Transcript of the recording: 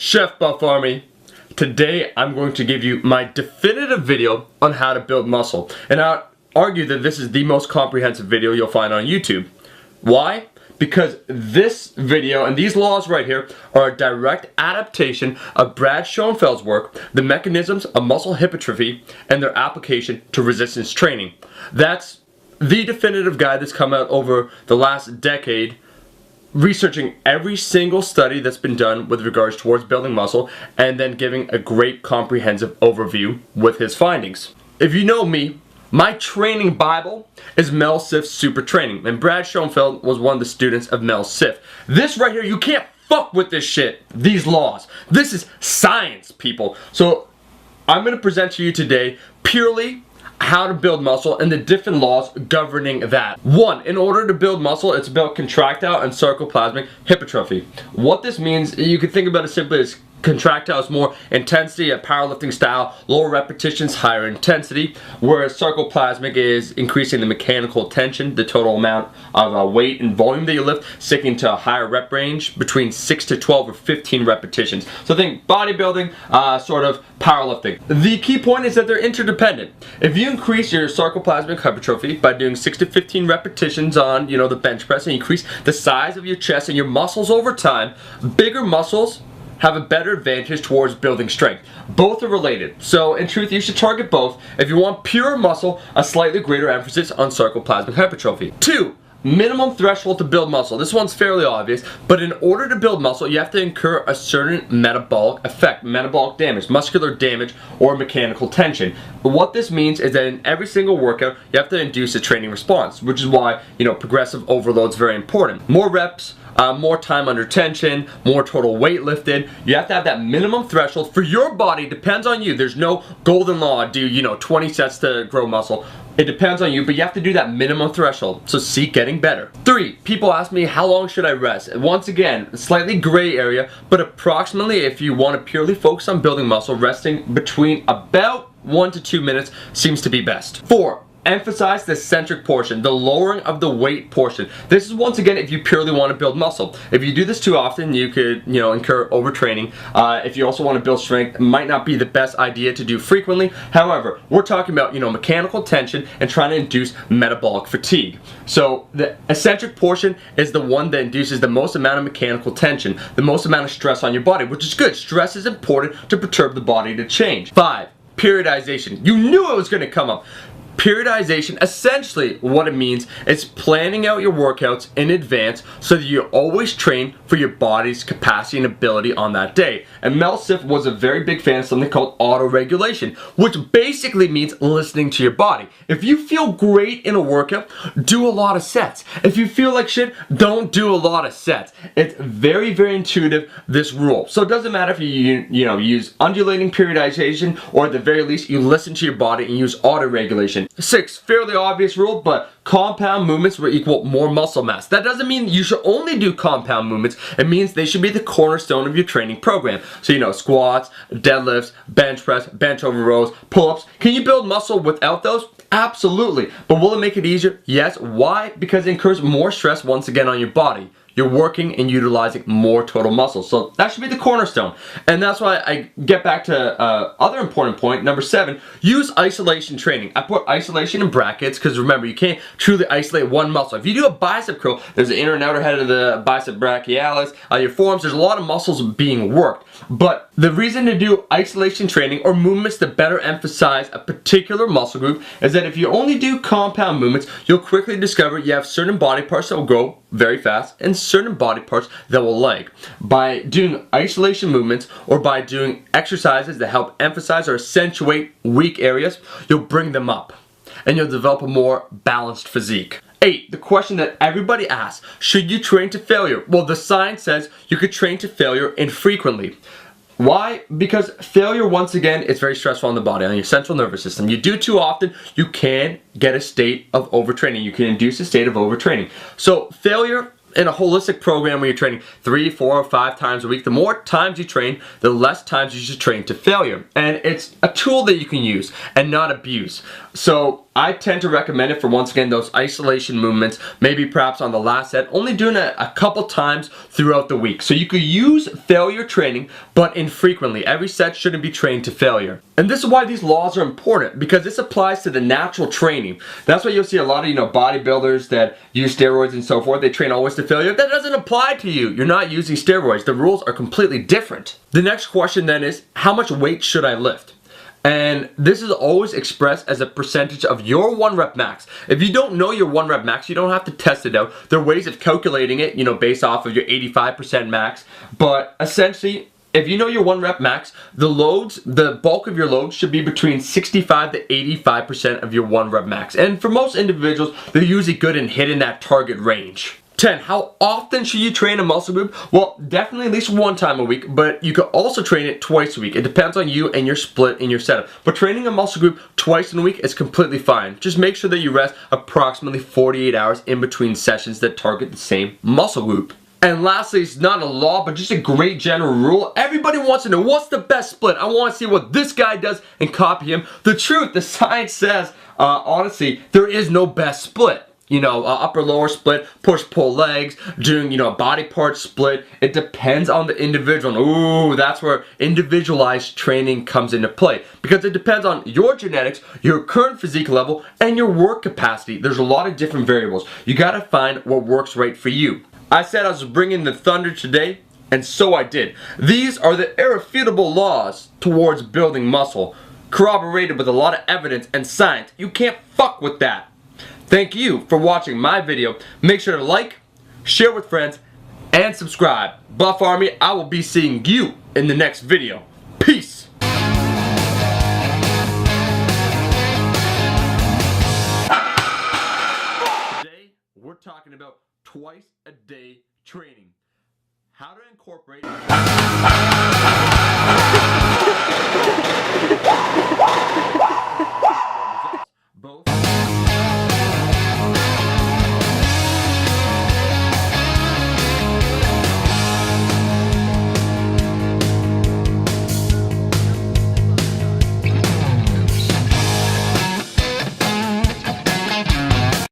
Chef Buff Army. Today I'm going to give you my definitive video on how to build muscle. And I argue that this is the most comprehensive video you'll find on YouTube. Why? Because this video and these laws right here are a direct adaptation of Brad Schoenfeld's work, the mechanisms of muscle hypertrophy, and their application to resistance training. That's the definitive guide that's come out over the last decade, researching every single study that's been done with regards towards building muscle, and then giving a great comprehensive overview with his findings. If you know me, my training Bible is Mel Siff's Super Training, and Brad Schoenfeld was one of the students of Mel Siff. This right here, you can't fuck with this shit, these laws. This is science, people. So I'm going to present to you today purely how to build muscle and the different laws governing that. One, in order to build muscle, it's about contractile and sarcoplasmic hypertrophy. What this means, you can think about it simply as contractile is more intensity, a powerlifting style, lower repetitions, higher intensity, whereas sarcoplasmic is increasing the mechanical tension, the total amount of weight and volume that you lift, sticking to a higher rep range between 6 to 12 or 15 repetitions. So think bodybuilding, sort of powerlifting. The key point is that they're interdependent. If you increase your sarcoplasmic hypertrophy by doing 6 to 15 repetitions on, the bench press, and increase the size of your chest and your muscles over time, bigger muscles have a better advantage towards building strength. Both are related. So in truth, you should target both. If you want pure muscle, a slightly greater emphasis on sarcoplasmic hypertrophy. 2. Minimum threshold to build muscle. This one's fairly obvious, but in order to build muscle, you have to incur a certain metabolic effect, metabolic damage, muscular damage, or mechanical tension. But what this means is that in every single workout, you have to induce a training response, which is why, progressive overload is very important. More reps, more time under tension, more total weight lifted. You have to have that minimum threshold for your body. Depends on you. There's no golden law, do 20 sets to grow muscle. It depends on you, but you have to do that minimum threshold. So seek getting better. 3, people ask me, how long should I rest? Once again, slightly gray area, but approximately, if you want to purely focus on building muscle, resting between about 1 to 2 minutes seems to be best. 4, emphasize the centric portion, the lowering of the weight portion. This is once again if you purely want to build muscle. If you do this too often, you could, incur overtraining. If you also want to build strength, it might not be the best idea to do frequently. However, we're talking about, mechanical tension and trying to induce metabolic fatigue. So the eccentric portion is the one that induces the most amount of mechanical tension, the most amount of stress on your body, which is good. Stress is important to perturb the body to change. 5, periodization. You knew it was going to come up. Periodization, essentially what it means is planning out your workouts in advance so that you always train for your body's capacity and ability on that day. And Mel Siff was a very big fan of something called auto-regulation, which basically means listening to your body. If you feel great in a workout, do a lot of sets. If you feel like shit, don't do a lot of sets. It's very, very intuitive, this rule. So it doesn't matter if you use undulating periodization, or at the very least you listen to your body and use auto-regulation. 6, fairly obvious rule, but compound movements will equal more muscle mass. That doesn't mean you should only do compound movements. It means they should be the cornerstone of your training program. So squats, deadlifts, bench press, bench over rows, pull-ups. Can you build muscle without those? Absolutely. But will it make it easier? Yes. Why? Because it incurs more stress once again on your body. You're working and utilizing more total muscle. So that should be the cornerstone. And that's why I get back to other important point, number 7, use isolation training. I put isolation in brackets because remember, you can't truly isolate one muscle. If you do a bicep curl, there's the inner and outer head of the bicep brachialis, your forearms, there's a lot of muscles being worked. But the reason to do isolation training or movements to better emphasize a particular muscle group is that if you only do compound movements, you'll quickly discover you have certain body parts that will grow very fast and certain body parts that will lag. By doing isolation movements or by doing exercises that help emphasize or accentuate weak areas, you'll bring them up and you'll develop a more balanced physique. 8, the question that everybody asks, should you train to failure? Well, the science says you could train to failure infrequently. Why? Because failure, once again, is very stressful on the body, on your central nervous system. You do too often, you can get a state of overtraining. You can induce a state of overtraining. So failure in a holistic program where you're training 3, 4, or 5 times a week, the more times you train, the less times you should train to failure. And it's a tool that you can use and not abuse. So I tend to recommend it for, once again, those isolation movements, maybe perhaps on the last set, only doing it a couple times throughout the week. So you could use failure training, but infrequently. Every set shouldn't be trained to failure. And this is why these laws are important, because this applies to the natural training. That's why you'll see a lot of, bodybuilders that use steroids and so forth. They train always to failure. That doesn't apply to you. You're not using steroids. The rules are completely different. The next question then is, how much weight should I lift? And this is always expressed as a percentage of your 1 rep max. If you don't know your 1 rep max, you don't have to test it out. There are ways of calculating it, based off of your 85% max. But essentially, if you know your 1 rep max, the bulk of your loads should be between 65 to 85% of your 1 rep max. And for most individuals, they're usually good in hitting that target range. 10. How often should you train a muscle group? Well, definitely at least 1 time a week, but you could also train it twice a week. It depends on you and your split in your setup. But training a muscle group twice in a week is completely fine. Just make sure that you rest approximately 48 hours in between sessions that target the same muscle group. And lastly, it's not a law, but just a great general rule. Everybody wants to know, what's the best split? I want to see what this guy does and copy him. The truth, the science says, honestly, there is no best split. Upper lower split, push pull legs, doing, body part split. It depends on the individual. Ooh, that's where individualized training comes into play, because it depends on your genetics, your current physique level, and your work capacity. There's a lot of different variables. You gotta find what works right for you. I said I was bringing the thunder today, and so I did. These are the irrefutable laws towards building muscle, corroborated with a lot of evidence and science. You can't fuck with that. Thank you for watching my video. Make sure to like, share with friends, and subscribe. Buff Army, I will be seeing you in the next video. Peace! Today, we're talking about twice a day training. How to incorporate